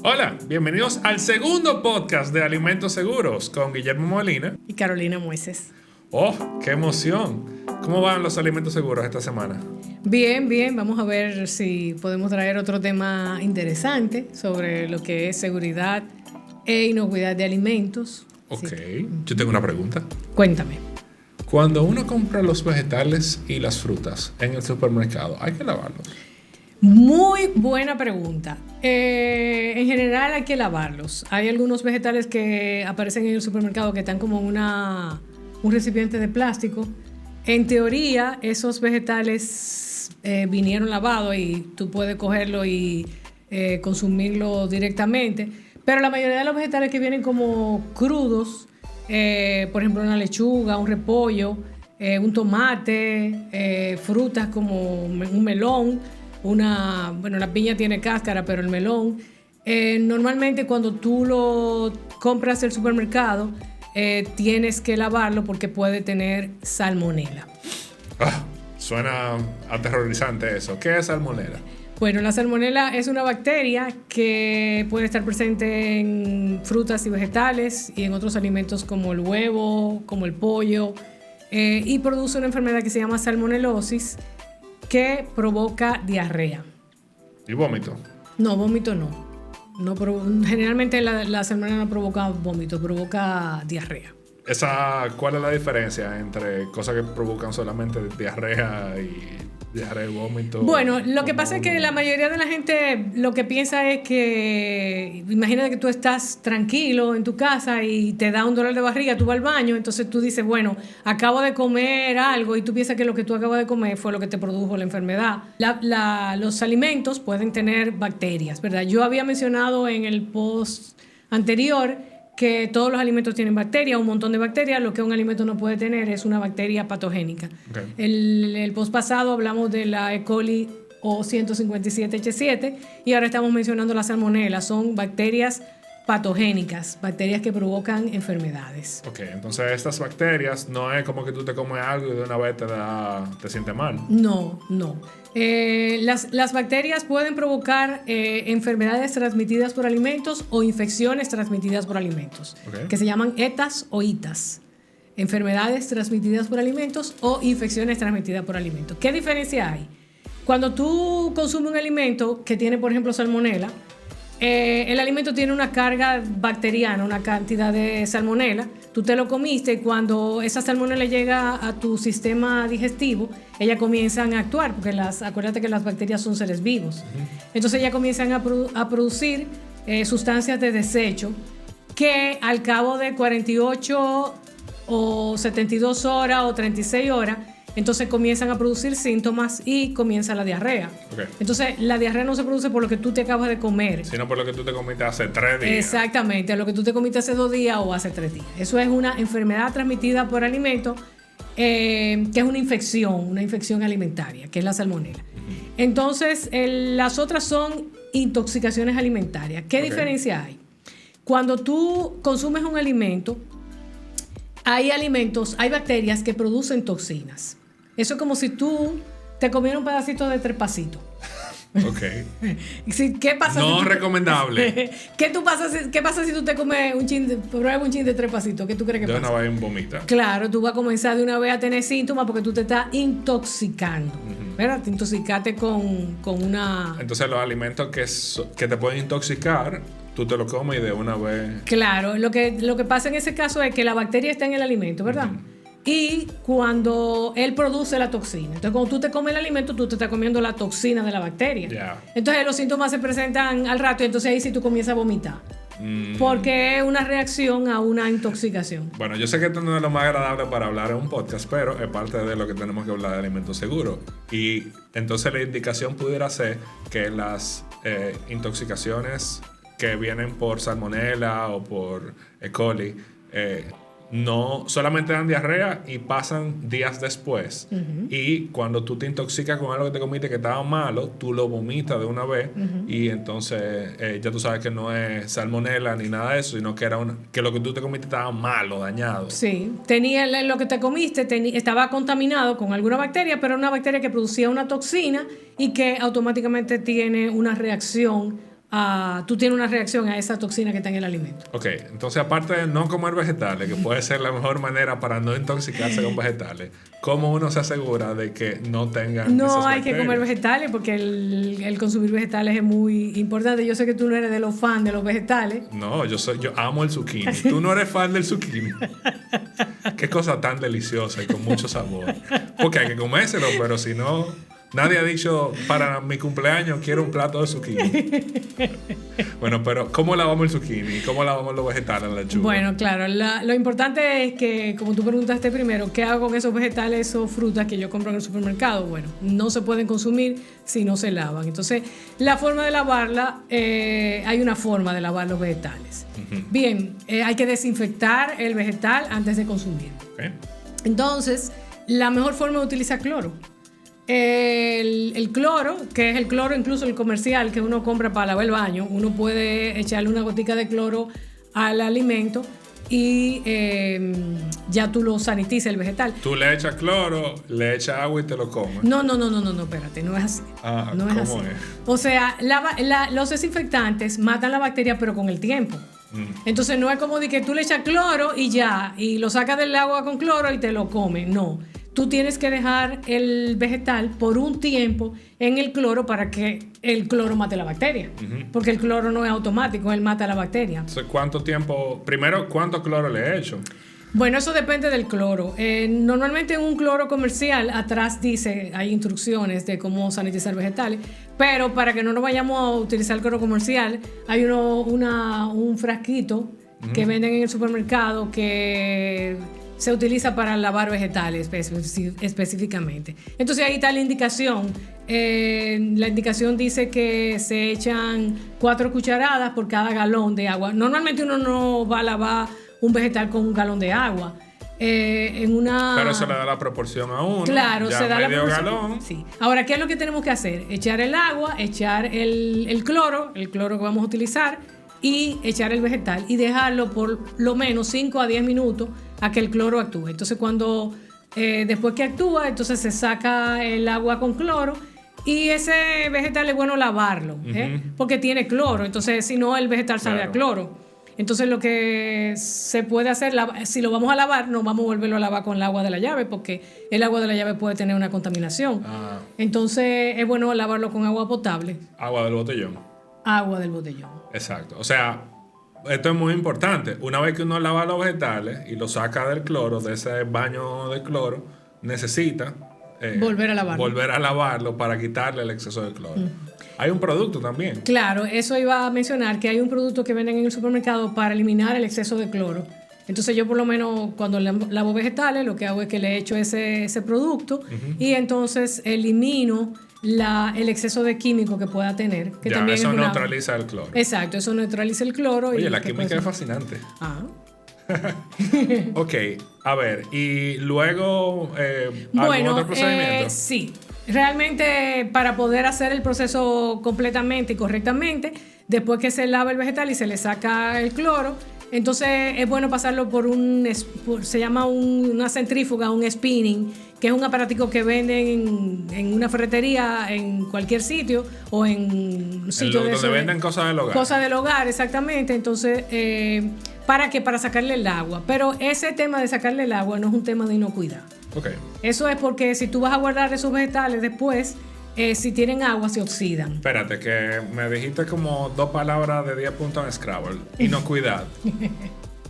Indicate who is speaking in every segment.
Speaker 1: Hola, bienvenidos al segundo podcast de Alimentos Seguros con Guillermo Molina
Speaker 2: y Carolina Mueces.
Speaker 1: ¡Oh, qué emoción! ¿Cómo van los alimentos seguros esta semana?
Speaker 2: Bien, bien. Vamos a ver si podemos traer otro tema interesante sobre lo que es seguridad e inocuidad de alimentos.
Speaker 1: Ok,
Speaker 2: Sí.
Speaker 1: yo tengo una pregunta.
Speaker 2: Cuéntame.
Speaker 1: Cuando uno compra los vegetales y las frutas en el supermercado, ¿hay que lavarlos?
Speaker 2: Muy buena pregunta. En general hay que lavarlos. Hay algunos vegetales que aparecen en el supermercado que están como un recipiente de plástico. En teoría, esos vegetales vinieron lavados y tú puedes cogerlo y consumirlo directamente. Pero la mayoría de los vegetales que vienen como crudos, por ejemplo una lechuga, un repollo, un tomate, frutas como un melón, la piña tiene cáscara, pero el melón, normalmente cuando tú lo compras en el supermercado, tienes que lavarlo porque puede tener salmonela.
Speaker 1: Suena aterrorizante eso. ¿Qué es salmonela?
Speaker 2: Bueno, la salmonela es una bacteria que puede estar presente en frutas y vegetales y en otros alimentos como el huevo, como el pollo, y produce una enfermedad que se llama salmonelosis que provoca diarrea.
Speaker 1: ¿Y vómito?
Speaker 2: No, vómito no. Generalmente la salmonela no provoca vómito, provoca diarrea.
Speaker 1: ¿Cuál es la diferencia entre cosas que provocan solamente diarrea y vómito?
Speaker 2: Bueno, lo que pasa es que la mayoría de la gente lo que piensa es que, imagínate que tú estás tranquilo en tu casa y te da un dolor de barriga, tú vas al baño, entonces tú dices, bueno, acabo de comer algo y tú piensas que lo que tú acabas de comer fue lo que te produjo la enfermedad. Los alimentos pueden tener bacterias, ¿verdad? Yo había mencionado en el post anterior que todos los alimentos tienen bacterias, un montón de bacterias. Lo que un alimento no puede tener es una bacteria patogénica.
Speaker 1: Okay.
Speaker 2: El post pasado hablamos de la E. coli o 157H7 y ahora estamos mencionando la salmonela. Son bacterias patogénicas, bacterias que provocan enfermedades.
Speaker 1: Ok, entonces estas bacterias no es como que tú te comes algo y de una vez te sientes mal.
Speaker 2: No. Las bacterias pueden provocar enfermedades transmitidas por alimentos o infecciones transmitidas por alimentos,
Speaker 1: Okay.
Speaker 2: que se llaman ETAs o ITAs. Enfermedades transmitidas por alimentos o infecciones transmitidas por alimentos. ¿Qué diferencia hay? Cuando tú consumes un alimento que tiene, por ejemplo, salmonela, el alimento tiene una carga bacteriana, una cantidad de salmonela. Tú te lo comiste y cuando esa salmonela llega a tu sistema digestivo, ellas comienzan a actuar, porque acuérdate que las bacterias son seres vivos. Entonces ellas comienzan a producir sustancias de desecho que al cabo de 48 o 72 horas o 36 horas, entonces comienzan a producir síntomas y comienza la diarrea.
Speaker 1: Okay.
Speaker 2: Entonces, la diarrea no se produce por lo que tú te acabas de comer,
Speaker 1: sino por lo que tú te comiste hace 3 días.
Speaker 2: Exactamente, lo que tú te comiste hace 2 días o hace 3 días. Eso es una enfermedad transmitida por alimentos, que es una infección alimentaria, que es la salmonela. Entonces, las otras son intoxicaciones alimentarias. ¿Qué diferencia hay? Cuando tú consumes un alimento, hay bacterias que producen toxinas. Eso es como si tú te comieras un pedacito de trepacito.
Speaker 1: Ok.
Speaker 2: ¿Qué pasa?
Speaker 1: No recomendable.
Speaker 2: ¿Qué pasa si tú te comes pruebas un chin de trepacito? ¿Qué tú crees que pasa?
Speaker 1: De una vez en vomita.
Speaker 2: Claro, tú vas a comenzar de una vez a tener síntomas porque tú te estás intoxicando. ¿Verdad? Te intoxicaste con una...
Speaker 1: Entonces los alimentos que te pueden intoxicar, tú te lo comes y de una vez...
Speaker 2: Claro, lo que pasa en ese caso es que la bacteria está en el alimento, ¿verdad? Y cuando él produce la toxina. Entonces, cuando tú te comes el alimento, tú te estás comiendo la toxina de la bacteria.
Speaker 1: Yeah.
Speaker 2: Entonces, los síntomas se presentan al rato y entonces ahí sí tú comienzas a vomitar. Porque es una reacción a una intoxicación.
Speaker 1: Bueno, yo sé que esto no es lo más agradable para hablar en un podcast, pero es parte de lo que tenemos que hablar de alimentos seguros. Y entonces la indicación pudiera ser que las intoxicaciones que vienen por salmonela o por E. coli no solamente dan diarrea y pasan días después. Y cuando tú te intoxicas con algo que te comiste que estaba malo, tú lo vomitas de una vez y entonces ya tú sabes que no es salmonela ni nada de eso, sino que que lo que tú te comiste estaba malo, dañado.
Speaker 2: Sí, lo que te comiste estaba contaminado con alguna bacteria, pero era una bacteria que producía una toxina y que automáticamente tiene una reacción tú tienes una reacción a esa toxina que está en el alimento.
Speaker 1: Ok, entonces aparte de no comer vegetales, que puede ser la mejor manera para no intoxicarse con vegetales, ¿cómo uno se asegura de que no tengan
Speaker 2: No
Speaker 1: esas
Speaker 2: hay que
Speaker 1: bacterias?
Speaker 2: comer vegetales porque el consumir vegetales es muy importante. Yo sé que tú no eres de los fans de los vegetales.
Speaker 1: No, yo amo el zucchini. Tú no eres fan del zucchini. Qué cosa tan deliciosa y con mucho sabor. Porque hay que comérselo, pero si no, nadie ha dicho para mi cumpleaños quiero un plato de zucchini. Bueno, pero ¿cómo lavamos el zucchini? ¿Cómo lavamos los vegetales, la lechuga?
Speaker 2: Bueno, claro, lo importante es que, como tú preguntaste primero, ¿qué hago con esos vegetales o frutas que yo compro en el supermercado? Bueno, no se pueden consumir si no se lavan. Entonces, la forma de lavarla, hay una forma de lavar los vegetales. Bien, hay que desinfectar el vegetal antes de consumir.
Speaker 1: Okay.
Speaker 2: Entonces, la mejor forma es utilizar cloro. El cloro, que es el cloro incluso el comercial que uno compra para lavar el baño, uno puede echarle una gotica de cloro al alimento y ya tú lo sanitizas el vegetal.
Speaker 1: Tú le echas cloro, le echas agua y te lo comes.
Speaker 2: No, espérate, no es así. No es
Speaker 1: ¿cómo
Speaker 2: así.
Speaker 1: es?
Speaker 2: O sea, los desinfectantes matan la bacteria, pero con el tiempo. Entonces no es como de que tú le echas cloro y ya, y lo sacas del agua con cloro y te lo comes. No. Tú tienes que dejar el vegetal por un tiempo en el cloro para que el cloro mate la bacteria. Porque el cloro no es automático, él mata la bacteria.
Speaker 1: Entonces, ¿cuánto tiempo? Primero, ¿cuánto cloro le he hecho?
Speaker 2: Bueno, eso depende del cloro. Normalmente en un cloro comercial atrás hay instrucciones de cómo sanitizar vegetales, pero para que no nos vayamos a utilizar el cloro comercial, hay un frasquito que venden en el supermercado que se utiliza para lavar vegetales específicamente. Entonces ahí está la indicación. La indicación dice que se echan 4 cucharadas por cada galón de agua. Normalmente uno no va a lavar un vegetal con un galón de agua.
Speaker 1: Pero eso le da la proporción a uno.
Speaker 2: Claro,
Speaker 1: ya
Speaker 2: se da
Speaker 1: medio
Speaker 2: la proporción.
Speaker 1: galón.
Speaker 2: Sí. Ahora, ¿qué es lo que tenemos que hacer? Echar el agua, echar el cloro que vamos a utilizar, y echar el vegetal y dejarlo por lo menos 5 a 10 minutos a que el cloro actúe. Entonces, después que actúa, entonces se saca el agua con cloro. Y ese vegetal es bueno lavarlo, porque tiene cloro. Entonces, si no, el vegetal sabe a cloro. Entonces, lo que se puede hacer, si lo vamos a lavar, no vamos a volverlo a lavar con el agua de la llave, porque el agua de la llave puede tener una contaminación. Entonces, es bueno lavarlo con agua potable.
Speaker 1: Agua del botellón.
Speaker 2: Agua del botellón.
Speaker 1: Exacto. O sea, esto es muy importante. Una vez que uno lava los vegetales y lo saca del cloro, de ese baño de cloro, necesita
Speaker 2: volver a lavarlo
Speaker 1: para quitarle el exceso de cloro. Hay un producto también.
Speaker 2: Claro, eso iba a mencionar, que hay un producto que venden en el supermercado para eliminar el exceso de cloro. Entonces yo por lo menos cuando lavo vegetales lo que hago es que le echo ese producto y entonces elimino el exceso de químico que pueda tener. Que
Speaker 1: ya,
Speaker 2: también
Speaker 1: eso neutraliza el cloro.
Speaker 2: Exacto, eso neutraliza el cloro.
Speaker 1: Oye, la química es fascinante. Ok, a ver, y luego ¿algún otro procedimiento?
Speaker 2: Sí. Realmente para poder hacer el proceso completamente y correctamente, después que se lava el vegetal y se le saca el cloro, entonces es bueno pasarlo se llama una centrífuga, un spinning, que es un aparatico que venden en una ferretería, en cualquier sitio o en un sitio
Speaker 1: donde venden cosas del hogar.
Speaker 2: Cosas del hogar, exactamente. Entonces, ¿para qué? Para sacarle el agua. Pero ese tema de sacarle el agua no es un tema de inocuidad.
Speaker 1: Okay.
Speaker 2: Eso es porque si tú vas a guardar esos vegetales después, si tienen agua, se oxidan.
Speaker 1: Espérate, que me dijiste como 2 palabras de 10 puntos en Scrabble. Inocuidad.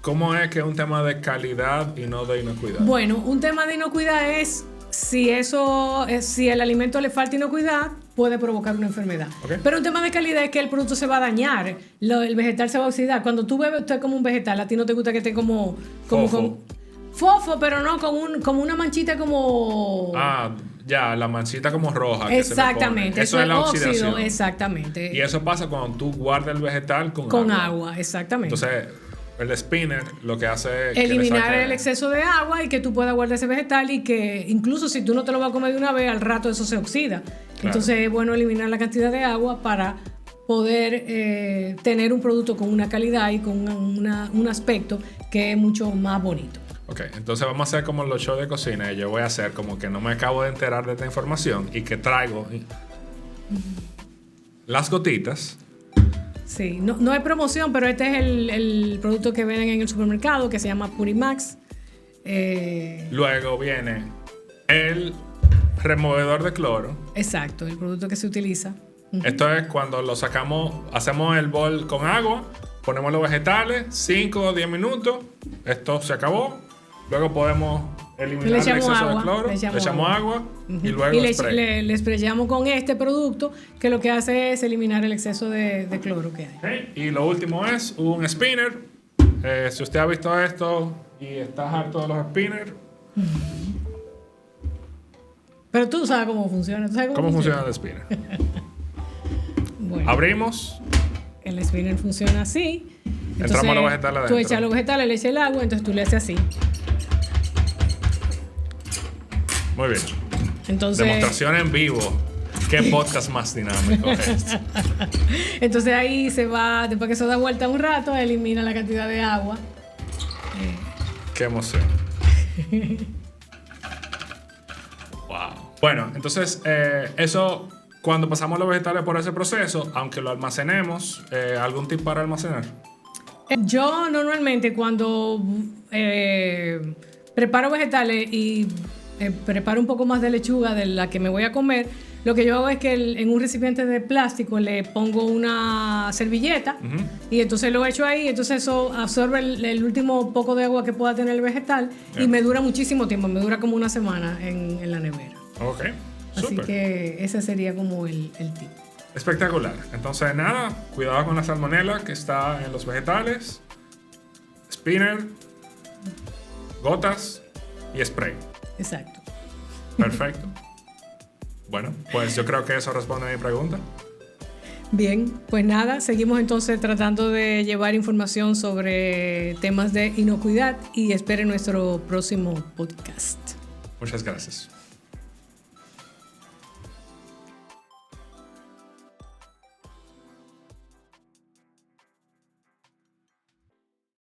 Speaker 1: ¿Cómo es que es un tema de calidad y no de inocuidad?
Speaker 2: Bueno, un tema de inocuidad es si el alimento le falta inocuidad, puede provocar una enfermedad. Okay. Pero un tema de calidad es que el producto se va a dañar, el vegetal se va a oxidar. Cuando tú bebes usted como un vegetal, a ti no te gusta que esté como fofo, pero no, como una manchita como...
Speaker 1: Ya, la manchita como roja.
Speaker 2: Exactamente.
Speaker 1: Que eso es la oxidación.
Speaker 2: Óxido, exactamente.
Speaker 1: Y eso pasa cuando tú guardas el vegetal con agua.
Speaker 2: Con agua, exactamente.
Speaker 1: Entonces, el spinner lo que hace es
Speaker 2: eliminar el exceso de agua y que tú puedas guardar ese vegetal y que incluso si tú no te lo vas a comer de una vez, al rato eso se oxida. Claro. Entonces es bueno eliminar la cantidad de agua para poder tener un producto con una calidad y con un aspecto que es mucho más bonito.
Speaker 1: Ok, entonces vamos a hacer como los shows de cocina y yo voy a hacer como que no me acabo de enterar de esta información y que traigo las gotitas
Speaker 2: Sí, no hay promoción, pero este es el producto que venden en el supermercado que se llama Purimax.
Speaker 1: Luego viene el removedor de cloro.
Speaker 2: Exacto, el producto que se utiliza.
Speaker 1: Esto es cuando lo sacamos, hacemos el bol con agua, ponemos los vegetales, 5 o 10 minutos, esto se acabó. Luego podemos eliminar el exceso de cloro, le echamos agua y luego
Speaker 2: le sprayamos con este producto que lo que hace es eliminar el exceso de cloro que hay.
Speaker 1: Okay. Y lo último es un spinner. Si usted ha visto esto y está harto de los spinners.
Speaker 2: Pero tú sabes cómo funciona. ¿Tú sabes
Speaker 1: cómo funciona el spinner?
Speaker 2: Bueno,
Speaker 1: abrimos.
Speaker 2: El spinner funciona así.
Speaker 1: Entonces, entramos a los vegetales adentro.
Speaker 2: Tú echas los vegetales, le echas el agua, entonces tú le haces así.
Speaker 1: Muy bien.
Speaker 2: Entonces,
Speaker 1: demostración en vivo. ¿Qué podcast más dinámico es este?
Speaker 2: Entonces ahí se va, después que se da vuelta un rato, elimina la cantidad de agua.
Speaker 1: Qué emoción. Wow. Bueno, entonces eso, cuando pasamos los vegetales por ese proceso, aunque lo almacenemos, ¿algún tip para almacenar?
Speaker 2: Yo normalmente cuando preparo vegetales y preparo un poco más de lechuga de la que me voy a comer, lo que yo hago es que en un recipiente de plástico le pongo una servilleta y entonces lo echo ahí, entonces eso absorbe el último poco de agua que pueda tener el vegetal y me dura muchísimo tiempo, me dura como una semana en la nevera.
Speaker 1: Ok,
Speaker 2: así
Speaker 1: super.
Speaker 2: Que ese sería como el tip.
Speaker 1: Espectacular. Entonces nada, cuidado con la salmonela que está en los vegetales, spinner, gotas y spray.
Speaker 2: Exacto.
Speaker 1: Perfecto. Bueno, pues yo creo que eso responde a mi pregunta.
Speaker 2: Bien, pues nada, seguimos entonces tratando de llevar información sobre temas de inocuidad y esperen nuestro próximo podcast.
Speaker 1: Muchas gracias.